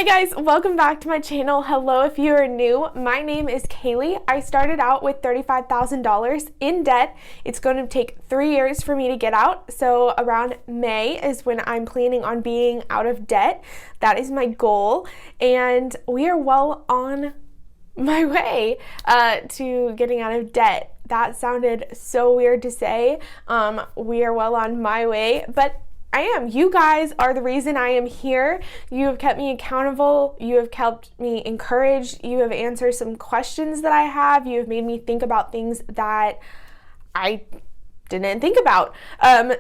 guys, welcome back to my channel. Hello if you are new. My name is Kaylee. I started out with $35,000 in debt. It's going to take 3 years for me to get out. So around May is when I'm planning on being out of debt. That is my goal. And we are well on my way to getting out of debt. That sounded so weird to say. We are well on my way, but I am. You guys are the reason I am here. You have kept me accountable. You have kept me encouraged. You have answered some questions that I have. You have made me think about things that I didn't think about.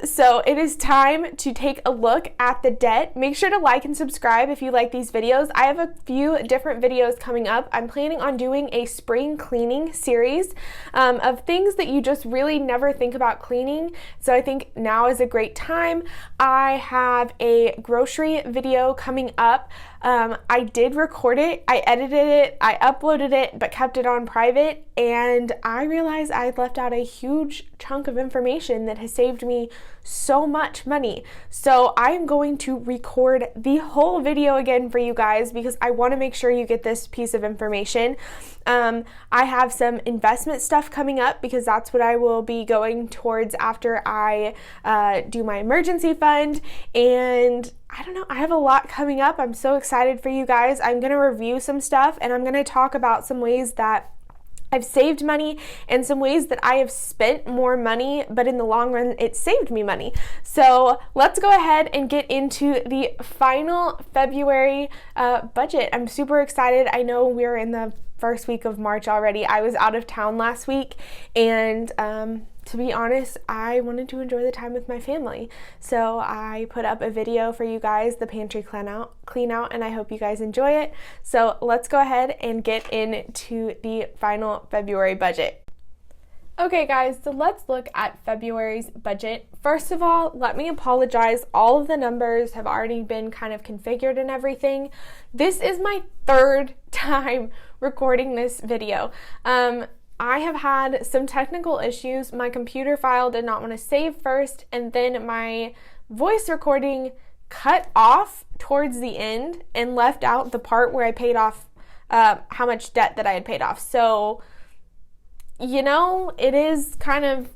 So it is time to take a look at the debt. Make sure to like and subscribe if you like these videos. I have a few different videos coming up. I'm planning on doing a spring cleaning series of things that you just really never think about cleaning. So I think now is a great time. I have a grocery video coming up. I did record it, I edited it, I uploaded it, but kept it on private, and I realized I had left out a huge chunk of information that has saved me so much money. So I am going to record the whole video again for you guys because I want to make sure you get this piece of information. I have some investment stuff coming up because that's what I will be going towards after I do my emergency fund, and I don't know, I have a lot coming up. I'm so excited for you guys. I'm going to review some stuff, and I'm going to talk about some ways that I've saved money and some ways that I have spent more money, but in the long run, it saved me money. So let's go ahead and get into the final February budget. I'm super excited. I know we're in the first week of March already. I was out of town last week, and to be honest, I wanted to enjoy the time with my family. So I put up a video for you guys, the pantry clean out, and I hope you guys enjoy it. So let's go ahead and get into the final February budget. Okay guys, so let's look at February's budget. First of all, let me apologize. All of the numbers have already been kind of configured and everything. This is my third time recording this video. I have had some technical issues. My computer file did not want to save first, and then my voice recording cut off towards the end and left out the part where I paid off how much debt that I had paid off. So, you know, it is kind of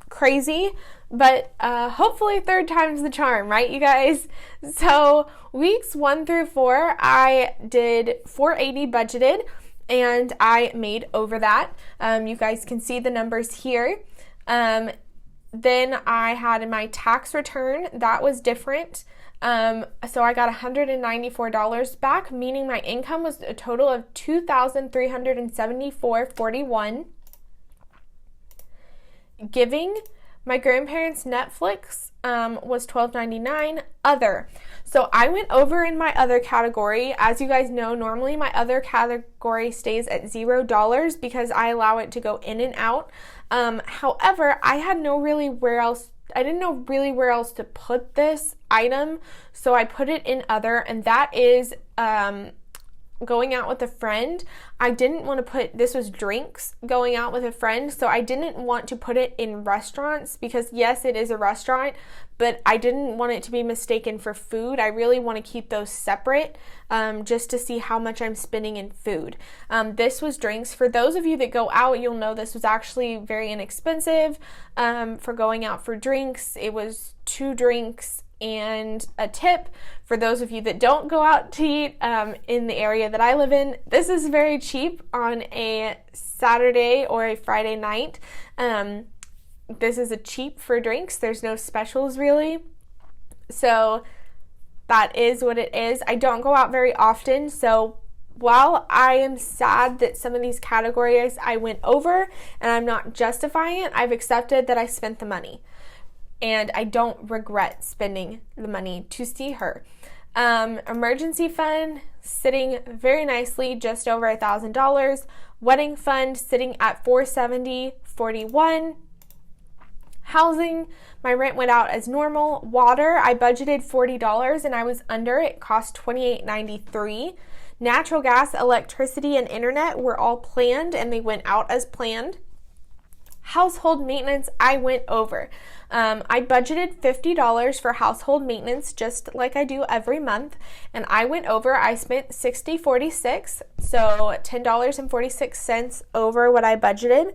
crazy, but hopefully third time's the charm, right, you guys? So weeks 1 through 4, I did $480 budgeted, and I made over that. You guys can see the numbers here. Then I had my tax return. That was different. So I got $194 back, meaning my income was a total of $2,374.41. Giving, my grandparents' Netflix was $12.99. Other. So I went over in my other category. As you guys know, normally my other category stays at $0 because I allow it to go in and out. However, I didn't know really where else to put this item, so I put it in other, and that is going out with a friend. I didn't want to put, this was drinks, going out with a friend, so I didn't want to put it in restaurants because yes, it is a restaurant, but I didn't want it to be mistaken for food. I really want to keep those separate just to see how much I'm spending in food. This was drinks. For those of you that go out, you'll know this was actually very inexpensive for going out for drinks. It was 2 drinks and a tip. For those of you that don't go out to eat in the area that I live in, this is very cheap on a Saturday or a Friday night. This is a cheap for drinks. There's no specials really. So that is what it is. I don't go out very often, so while I am sad that some of these categories I went over and I'm not justifying it, I've accepted that I spent the money. And I don't regret spending the money to see her. Emergency fund sitting very nicely, just over $1,000. Wedding fund sitting at $470.41. Housing, my rent went out as normal. Water, I budgeted $40 and I was under. It cost $28.93. Natural gas, electricity, and internet were all planned and they went out as planned. Household maintenance, I went over. I budgeted $50 for household maintenance, just like I do every month, and I went over. I spent $60.46, so $10.46 over what I budgeted.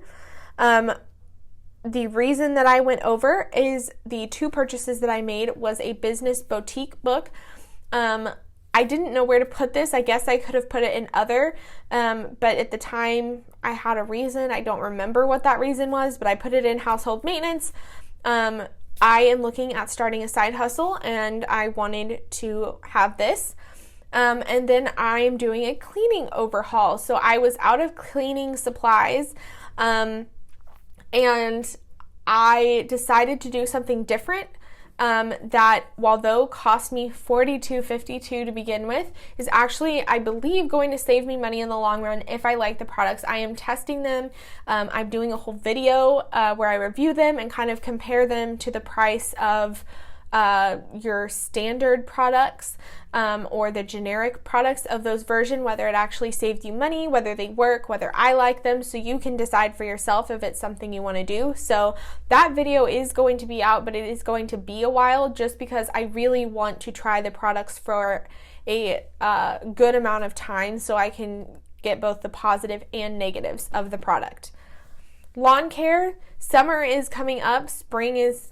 The reason that I went over is the two purchases that I made was a business boutique book. I didn't know where to put this. I guess I could have put it in other, but at the time I had a reason. I don't remember what that reason was, but I put it in household maintenance. I am looking at starting a side hustle, and I wanted to have this. And then I am doing a cleaning overhaul. So I was out of cleaning supplies, and I decided to do something different. That although cost me $42.52 to begin with, is actually, I believe, going to save me money in the long run if I like the products. I am testing them. I'm doing a whole video where I review them and kind of compare them to the price of your standard products or the generic products of those version, whether it actually saved you money, whether they work, whether I like them, so you can decide for yourself if it's something you want to do. So that video is going to be out, but it is going to be a while just because I really want to try the products for a good amount of time so I can get both the positive and negatives of the product. Lawn care, summer is coming up, spring is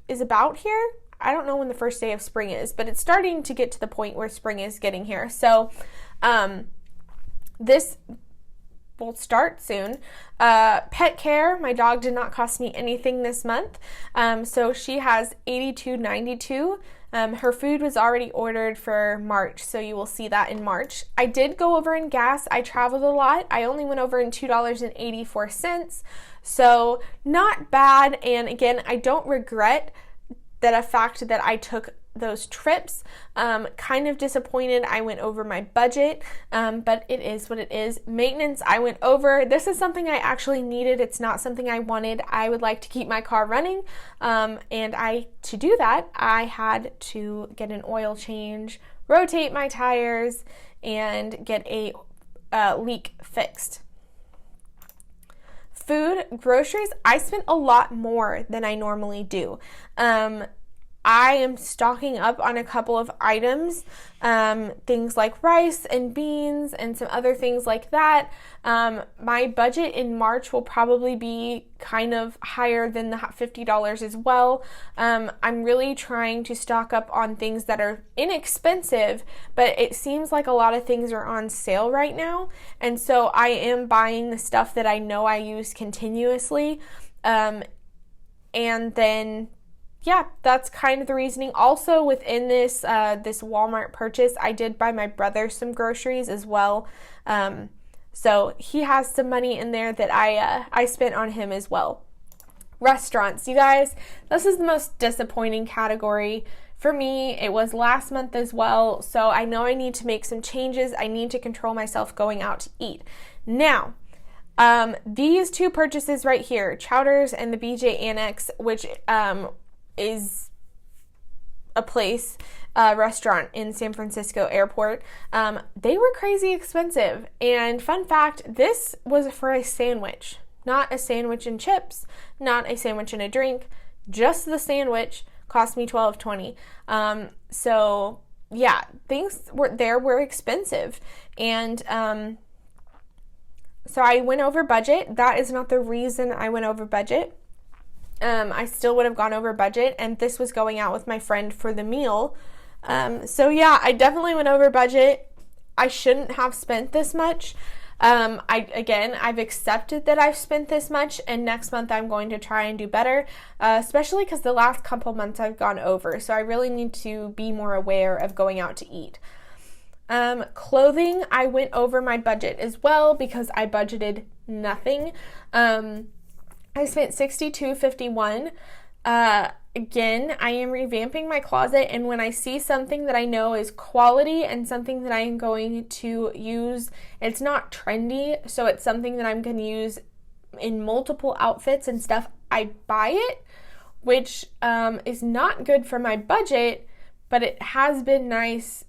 about here. I don't know when the first day of spring is, but it's starting to get to the point where spring is getting here. So this will start soon. Pet care, my dog did not cost me anything this month. So she has $82.92. Her food was already ordered for March, so you will see that in March. I did go over in gas. I traveled a lot. I only went over in $2.84. So not bad. And again, I don't regret the fact that I took those trips. Kind of disappointed I went over my budget, but it is what it is. Maintenance, I went over. This is something I actually needed. It's not something I wanted. I would like to keep my car running, and to do that, I had to get an oil change, rotate my tires, and get a leak fixed. Food, groceries, I spent a lot more than I normally do. I am stocking up on a couple of items, things like rice and beans and some other things like that. My budget in March will probably be kind of higher than the $50 as well. I'm really trying to stock up on things that are inexpensive, but it seems like a lot of things are on sale right now. And so I am buying the stuff that I know I use continuously. And then yeah, that's kind of the reasoning. Also within this this Walmart purchase, I did buy my brother some groceries as well. So he has some money in there that I spent on him as well. Restaurants, you guys, this is the most disappointing category for me. It was last month as well, so I know I need to make some changes. I need to control myself going out to eat. Now, these two purchases right here, Chowders and the BJ Annex, which is a place, restaurant in San Francisco airport. They were crazy expensive. And fun fact, this was for a sandwich, not a sandwich and chips, not a sandwich and a drink, just the sandwich cost me $12.20. So yeah, things were expensive. And so I went over budget. That is not the reason I went over budget. I still would have gone over budget, and this was going out with my friend for the meal. So yeah, I definitely went over budget. I shouldn't have spent this much. I've accepted that I've spent this much, and next month I'm going to try and do better, especially because the last couple months I've gone over. So I really need to be more aware of going out to eat. Clothing, I went over my budget as well because I budgeted nothing. I spent $62.51. Again, I am revamping my closet, and when I see something that I know is quality and something that I am going to use, it's not trendy, so it's something that I'm going to use in multiple outfits and stuff, I buy it, which is not good for my budget, but it has been nice,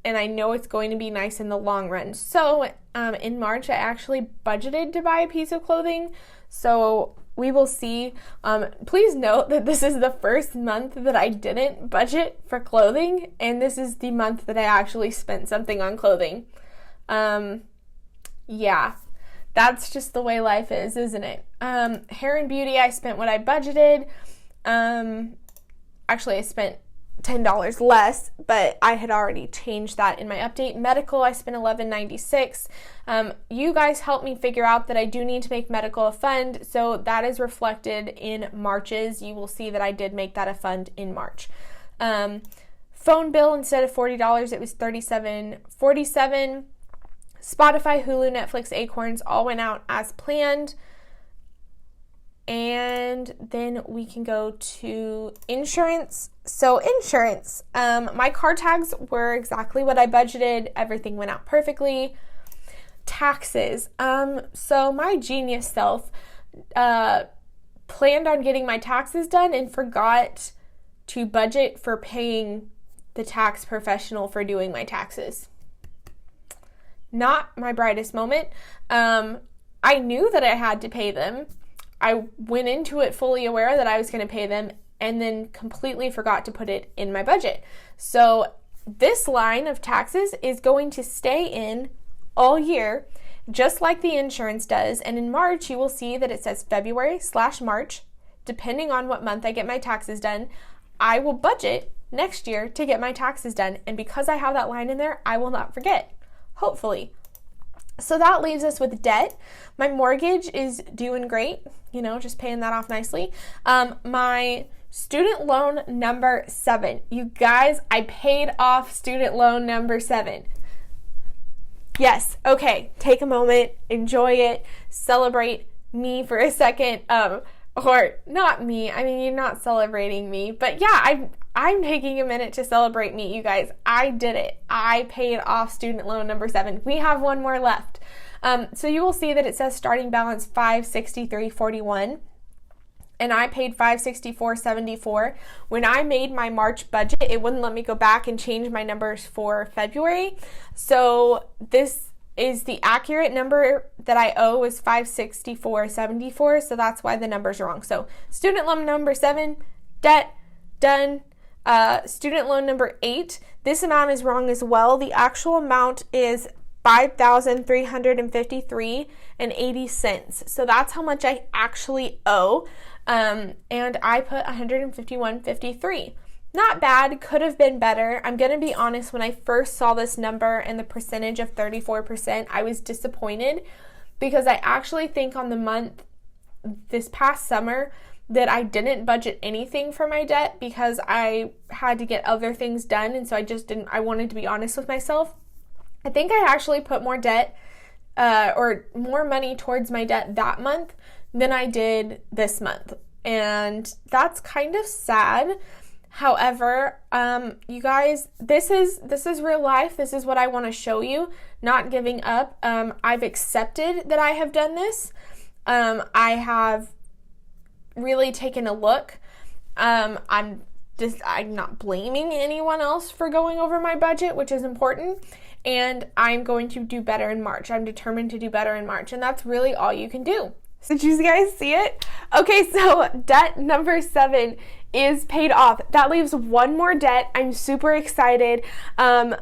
and I know it's going to be nice in the long run. So in March, I actually budgeted to buy a piece of clothing, so we will see. Please note that this is the first month that I didn't budget for clothing, and this is the month that I actually spent something on clothing. Yeah, that's just the way life is, isn't it? Hair and beauty, I spent what I budgeted. Actually, I spent $10 less, but I had already changed that in my update. Medical, I spent $11.96. You guys helped me figure out that I do need to make medical a fund, so that is reflected in March's. You will see that I did make that a fund in March. Phone bill, instead of $40, it was $37.47. Spotify, Hulu, Netflix, Acorns all went out as planned. And then we can go to insurance. So insurance, my car tags were exactly what I budgeted. Everything went out perfectly. Taxes. So my genius self planned on getting my taxes done and forgot to budget for paying the tax professional for doing my taxes. Not my brightest moment. I knew that I had to pay them. I went into it fully aware that I was going to pay them and then completely forgot to put it in my budget. So this line of taxes is going to stay in all year, just like the insurance does. And in March, you will see that it says February/March. Depending on what month I get my taxes done, I will budget next year to get my taxes done. And because I have that line in there, I will not forget, hopefully. So that leaves us with debt. My mortgage is doing great, just paying that off nicely. My student loan number 7. You guys, I paid off student loan number 7. Yes, okay, take a moment, enjoy it, celebrate me for a second. Or not me, you're not celebrating me, but yeah, I'm taking a minute to celebrate me, you guys. I did it. I paid off student loan number 7. We have one more left. So you will see that it says starting balance $563.41, and I paid $564.74. When I made my March budget, it wouldn't let me go back and change my numbers for February. So this is the accurate number that I owe is $564.74. So that's why the numbers are wrong. So student loan number 7, debt, done. Student loan number 8, this amount is wrong as well. The actual amount is $5,353.80. So that's how much I actually owe. And I put $151.53. Not bad, could have been better. I'm gonna be honest, when I first saw this number and the percentage of 34%, I was disappointed because I actually think on the month this past summer that I didn't budget anything for my debt because I had to get other things done, and so I wanted to be honest with myself. I think I actually put more debt or more money towards my debt that month than I did this month, and that's kind of sad. However, you guys, this is real life. This is what I want to show you, not giving up. I've accepted that I have done this. I have really taken a look. I'm not blaming anyone else for going over my budget, which is important, and I'm going to do better in March. I'm determined to do better in March, and that's really all you can do. Did you guys see it? Okay, so debt number 7 is paid off. That leaves one more debt. I'm super excited. I'm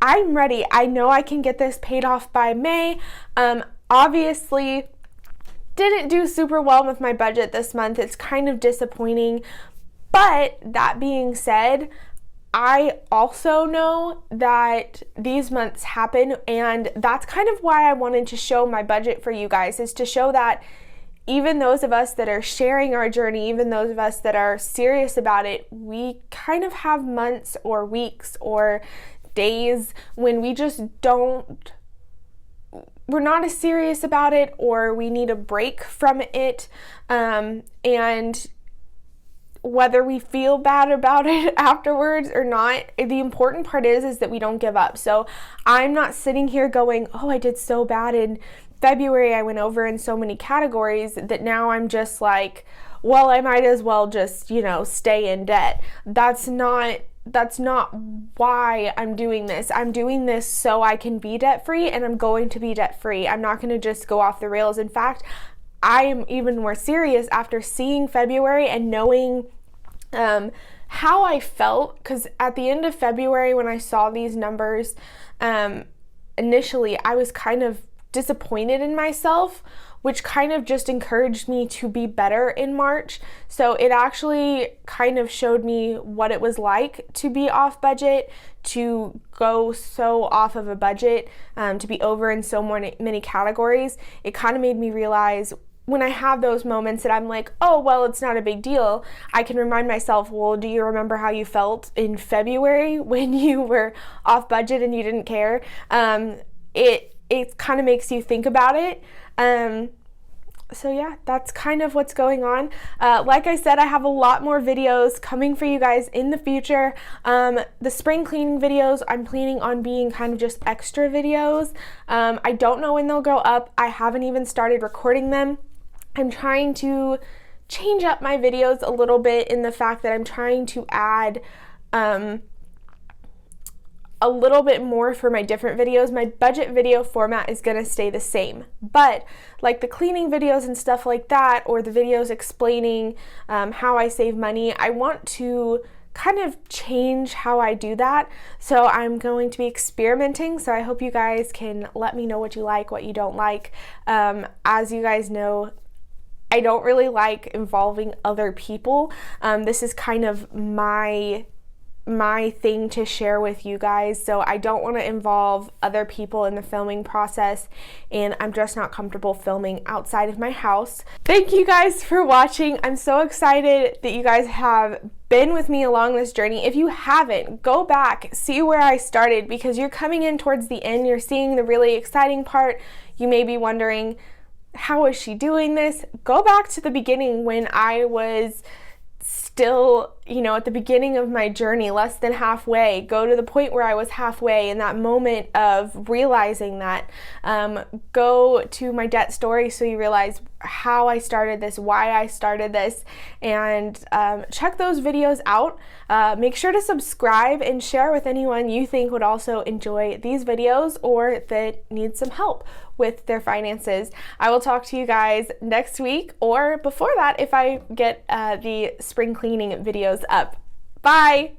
ready. I know I can get this paid off by May. Obviously, didn't do super well with my budget this month. It's kind of disappointing. But that being said, I also know that these months happen, and that's kind of why I wanted to show my budget for you guys, is to show that even those of us that are sharing our journey, even those of us that are serious about it, we kind of have months or weeks or days when we just we're not as serious about it, or we need a break from it, and whether we feel bad about it afterwards or not, the important part is that we don't give up. So I'm not sitting here going, oh, I did so bad in February, I went over in so many categories that now I'm just like, well, I might as well just, stay in debt. That's not why I'm doing this. I'm doing this so I can be debt free, and I'm going to be debt free. I'm not going to just go off the rails. In fact, I am even more serious after seeing February and knowing how I felt, because at the end of February when I saw these numbers, initially I was kind of disappointed in myself, which kind of just encouraged me to be better in March. So it actually kind of showed me what it was like to be off budget, to go so off of a budget, to be over in so many categories. It kind of made me realize when I have those moments that I'm like, oh, well, it's not a big deal, I can remind myself, well, do you remember how you felt in February when you were off budget and you didn't care? It kind of makes you think about it. So yeah, that's kind of what's going on. Like I said, I have a lot more videos coming for you guys in the future. The spring cleaning videos, I'm planning on being kind of just extra videos. I don't know when they'll go up. I haven't even started recording them. I'm trying to change up my videos a little bit in the fact that I'm trying to add a little bit more for my different videos. My budget video format is gonna stay the same, but like the cleaning videos and stuff like that, or the videos explaining how I save money, I want to kind of change how I do that. So I'm going to be experimenting. So I hope you guys can let me know what you like, what you don't like. As you guys know, I don't really like involving other people. This is kind of my thing to share with you guys, so I don't want to involve other people in the filming process, and I'm just not comfortable filming outside of my house. Thank you guys for watching. I'm so excited that you guys have been with me along this journey. If you haven't, go back, see where I started, because you're coming in towards the end, you're seeing the really exciting part. You may be wondering, how is she doing this? Go back to the beginning when I was still, at the beginning of my journey, less than halfway. Go to the point where I was halfway, in that moment of realizing that. Go to my debt story so you realize how I started this, why I started this, and check those videos out. Make sure to subscribe and share with anyone you think would also enjoy these videos or that needs some help with their finances. I will talk to you guys next week, or before that if I get the spring cleaning videos up. Bye!